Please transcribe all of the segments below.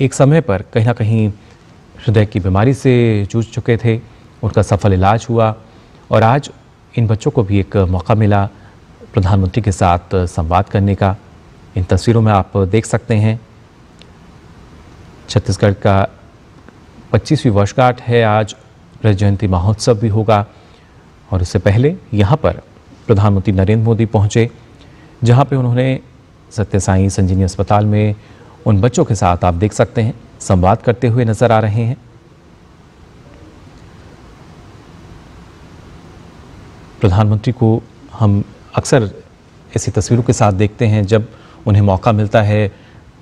एक समय पर कहीं ना कहीं हृदय की बीमारी से जूझ चुके थे, उनका सफल इलाज हुआ और आज इन बच्चों को भी एक मौका मिला प्रधानमंत्री के साथ संवाद करने का। इन तस्वीरों में आप देख सकते हैं छत्तीसगढ़ का 25वीं वर्षगांठ है, आज रजत जयंती महोत्सव भी होगा और उससे पहले यहाँ पर प्रधानमंत्री नरेंद्र मोदी पहुँचे, जहाँ पे उन्होंने सत्य साई संजीवनी अस्पताल में उन बच्चों के साथ आप देख सकते हैं संवाद करते हुए नजर आ रहे हैं। प्रधानमंत्री को हम अक्सर ऐसी तस्वीरों के साथ देखते हैं जब उन्हें मौका मिलता है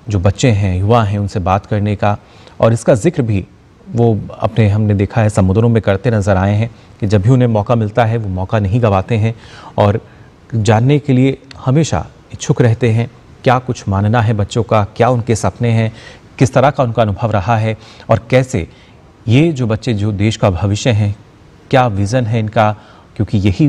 जो बच्चे हैं, युवा हैं, उनसे बात करने का, और इसका जिक्र भी वो अपने हमने देखा है समुद्रों में करते नजर आए हैं कि जब भी उन्हें मौका मिलता है वो मौका नहीं गंवाते हैं और जानने के लिए हमेशा इच्छुक रहते हैं क्या कुछ मानना है बच्चों का, क्या उनके सपने हैं, किस तरह का उनका अनुभव रहा है और कैसे ये जो बच्चे जो देश का भविष्य हैं, क्या विज़न है इनका, क्योंकि यही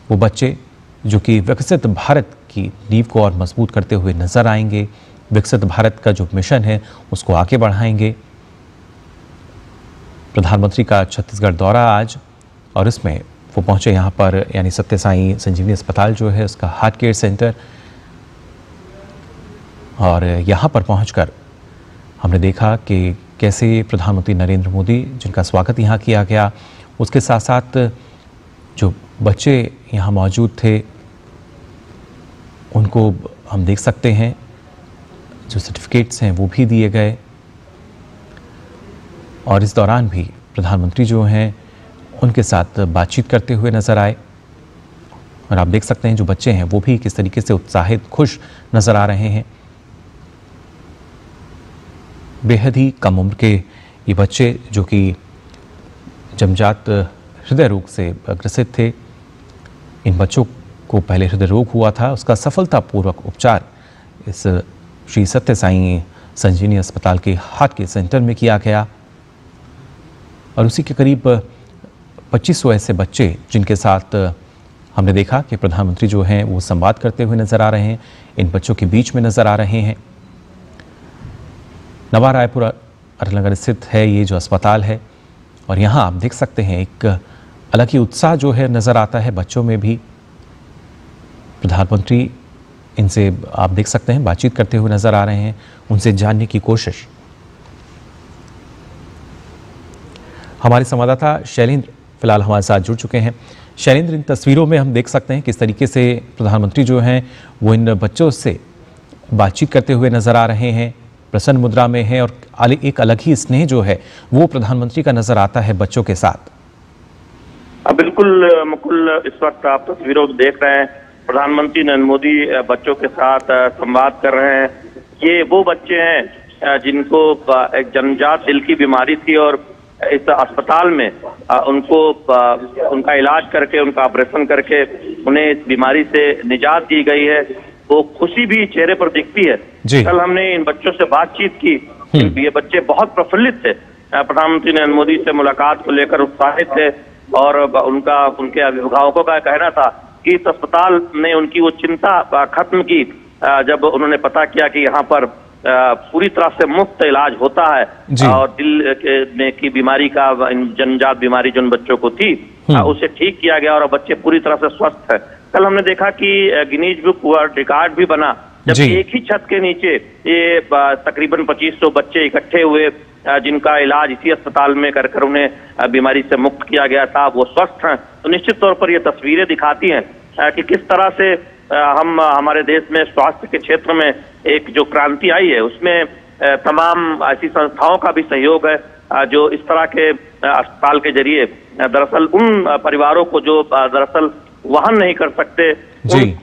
वो बच्चे जो कि विकसित भारत की नींव को और मजबूत करते हुए नजर आएंगे, विकसित भारत का जो मिशन है उसको आगे बढ़ाएंगे। प्रधानमंत्री का छत्तीसगढ़ दौरा आज, और इसमें वो पहुंचे यहाँ पर यानी सत्य साई संजीवनी अस्पताल जो है उसका हार्ट केयर सेंटर, और यहाँ पर पहुंचकर हमने देखा कि कैसे प्रधानमंत्री नरेंद्र मोदी जिनका स्वागत यहाँ किया गया, उसके साथ साथ जो बच्चे यहाँ मौजूद थे उनको हम देख सकते हैं, जो सर्टिफिकेट्स हैं वो भी दिए गए और इस दौरान भी प्रधानमंत्री जो हैं उनके साथ बातचीत करते हुए नजर आए। और आप देख सकते हैं जो बच्चे हैं वो भी किस तरीके से उत्साहित, खुश नजर आ रहे हैं। बेहद ही कम उम्र के ये बच्चे जो कि जन्मजात हृदय रोग से ग्रसित थे, इन बच्चों को पहले हृदय रोग हुआ था, उसका सफलतापूर्वक उपचार इस श्री सत्य साई संजीवनी अस्पताल के हार्ट केयर सेंटर में किया गया और उसी के करीब 2500 ऐसे बच्चे जिनके साथ हमने देखा कि प्रधानमंत्री जो हैं वो संवाद करते हुए नजर आ रहे हैं, इन बच्चों के बीच में नजर आ रहे हैं। नवा रायपुर अरनगर स्थित है ये जो अस्पताल है और यहाँ आप देख सकते हैं एक अलग ही उत्साह जो है नजर आता है बच्चों में भी। प्रधानमंत्री इनसे आप देख सकते हैं बातचीत करते हुए नजर आ रहे हैं, उनसे जानने की कोशिश। हमारे संवाददाता शैलेंद्र फिलहाल हमारे साथ जुड़ चुके हैं। शैलेंद्र, इन तस्वीरों में हम देख सकते हैं किस तरीके से प्रधानमंत्री जो हैं वो इन बच्चों से बातचीत करते हुए नजर आ रहे हैं, प्रसन्न मुद्रा में है और एक अलग ही स्नेह जो है वो प्रधानमंत्री का नजर आता है बच्चों के साथ। बिल्कुल मुकुल, इस वक्त आप तस्वीरों देख रहे हैं, प्रधानमंत्री नरेंद्र मोदी बच्चों के साथ संवाद कर रहे हैं। ये वो बच्चे हैं जिनको एक जन्मजात दिल की बीमारी थी और इस अस्पताल में उनको उनका इलाज करके, उनका ऑपरेशन करके उन्हें इस बीमारी से निजात दी गई है। वो खुशी भी चेहरे पर दिखती है। कल हमने इन बच्चों से बातचीत की, ये बच्चे बहुत प्रफुल्लित थे, प्रधानमंत्री नरेंद्र मोदी से मुलाकात को लेकर उत्साहित थे और उनके अभिभावकों का कहना था कि इस अस्पताल ने उनकी वो चिंता खत्म की जब उन्होंने पता किया कि यहाँ पर पूरी तरह से मुफ्त इलाज होता है और दिल की बीमारी का, जन्मजात बीमारी जो उन बच्चों को थी उसे ठीक किया गया और बच्चे पूरी तरह से स्वस्थ है। कल हमने देखा कि गिनीज बुक वर्ल्ड रिकॉर्ड भी बना जब एक ही छत के नीचे ये तकरीबन 2500 बच्चे इकट्ठे हुए जिनका इलाज इसी अस्पताल में कर उन्हें बीमारी से मुक्त किया गया था, वो स्वस्थ हैं। तो निश्चित तौर पर ये तस्वीरें दिखाती हैं कि किस तरह से हमारे देश में स्वास्थ्य के क्षेत्र में एक जो क्रांति आई है उसमें तमाम ऐसी संस्थाओं का भी सहयोग है जो इस तरह के अस्पताल के जरिए दरअसल उन परिवारों को जो दरअसल वहन नहीं कर सकते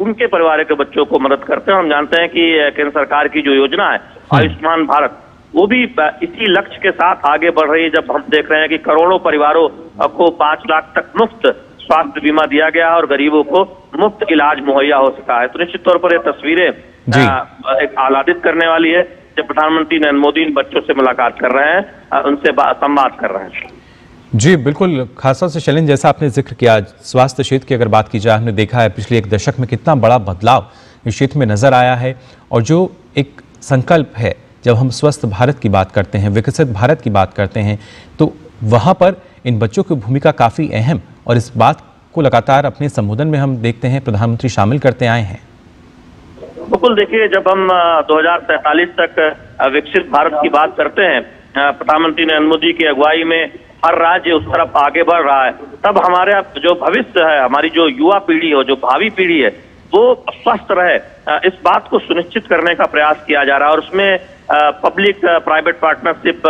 उनके परिवार के बच्चों को मदद करते हैं। हम जानते हैं कि केंद्र सरकार की जो योजना है आयुष्मान भारत, वो भी इसी लक्ष्य के साथ आगे बढ़ रही है। जब हम देख रहे हैं कि करोड़ों परिवारों को 5 लाख तक मुफ्त स्वास्थ्य बीमा दिया गया और गरीबों को मुफ्त इलाज मुहैया हो सका है। तो निश्चित तौर पर ये तस्वीरें एक आह्लादित करने वाली है जब प्रधानमंत्री नरेंद्र मोदी इन बच्चों से मुलाकात कर रहे हैं, उनसे संवाद कर रहे हैं। जी बिल्कुल, खासतौर से शैलेंद्र जैसा आपने जिक्र किया, स्वास्थ्य क्षेत्र की अगर बात की जाए, हमने देखा है पिछले एक दशक में कितना बड़ा बदलाव इस क्षेत्र में नजर आया है और जो एक संकल्प है जब हम स्वस्थ भारत की बात करते हैं, विकसित भारत की बात करते हैं, तो वहाँ पर इन बच्चों की भूमिका काफ़ी अहम, और इस बात को लगातार अपने संबोधन में हम देखते हैं प्रधानमंत्री शामिल करते आए हैं। बिल्कुल, देखिए, जब हम 2047 तक विकसित भारत की बात करते हैं, प्रधानमंत्री नरेंद्र मोदी की अगुवाई में हर राज्य उस तरफ आगे बढ़ रहा है, तब हमारे जो भविष्य है, हमारी जो युवा पीढ़ी हो, जो भावी पीढ़ी है, वो स्वस्थ रहे, इस बात को सुनिश्चित करने का प्रयास किया जा रहा है। और उसमें पब्लिक प्राइवेट पार्टनरशिप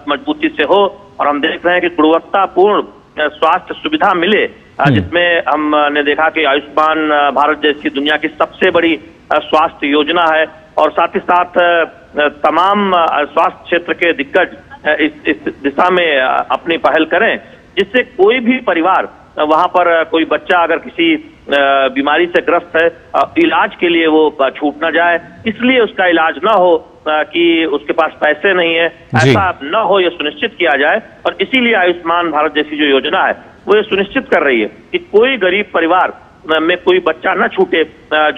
मजबूती से हो, और हम देख रहे हैं कि गुणवत्तापूर्ण स्वास्थ्य सुविधा मिले, जिसमें हमने देखा कि आयुष्मान भारत जैसी दुनिया की सबसे बड़ी स्वास्थ्य योजना है, और साथ ही साथ तमाम स्वास्थ्य क्षेत्र के दिग्गज इस दिशा में अपनी पहल करें, जिससे कोई भी परिवार, वहां पर कोई बच्चा अगर किसी बीमारी से ग्रस्त है, इलाज के लिए वो छूट ना जाए, इसलिए उसका इलाज ना हो कि उसके पास पैसे नहीं है, ऐसा न हो, यह सुनिश्चित किया जाए। और इसीलिए आयुष्मान भारत जैसी जो योजना है, वो ये सुनिश्चित कर रही है कि कोई गरीब परिवार में कोई बच्चा न छूटे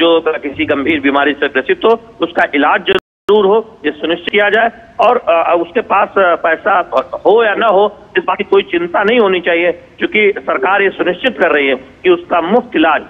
जो किसी गंभीर बीमारी से ग्रसित हो, उसका इलाज जरूर हो, ये सुनिश्चित किया जाए। और उसके पास पैसा हो या ना हो, इस बात की कोई चिंता नहीं होनी चाहिए, क्योंकि सरकार ये सुनिश्चित कर रही है कि उसका मुफ्त इलाज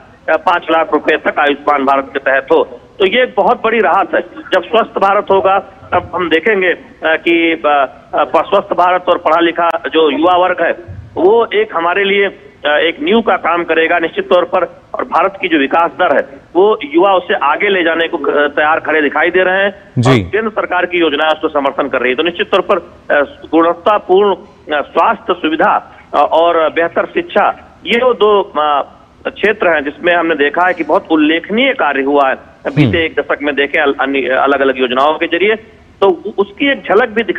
5 लाख रुपए तक आयुष्मान भारत के तहत हो। तो ये एक बहुत बड़ी राहत है। जब स्वस्थ भारत होगा, तब हम देखेंगे कि स्वस्थ भारत और पढ़ा लिखा जो युवा वर्ग है, वो एक हमारे लिए एक नींव का काम करेगा निश्चित तौर पर। और भारत की जो विकास दर है, वो युवा उसे आगे ले जाने को तैयार खड़े दिखाई दे रहे हैं, और केंद्र सरकार की योजनाएं उसको समर्थन कर रही है। तो निश्चित तौर पर गुणवत्तापूर्ण स्वास्थ्य सुविधा और बेहतर शिक्षा, ये वो दो क्षेत्र हैं जिसमें हमने देखा है कि बहुत उल्लेखनीय कार्य हुआ है बीते एक दशक में। देखें अलग अलग योजनाओं के जरिए, तो उसकी एक झलक भी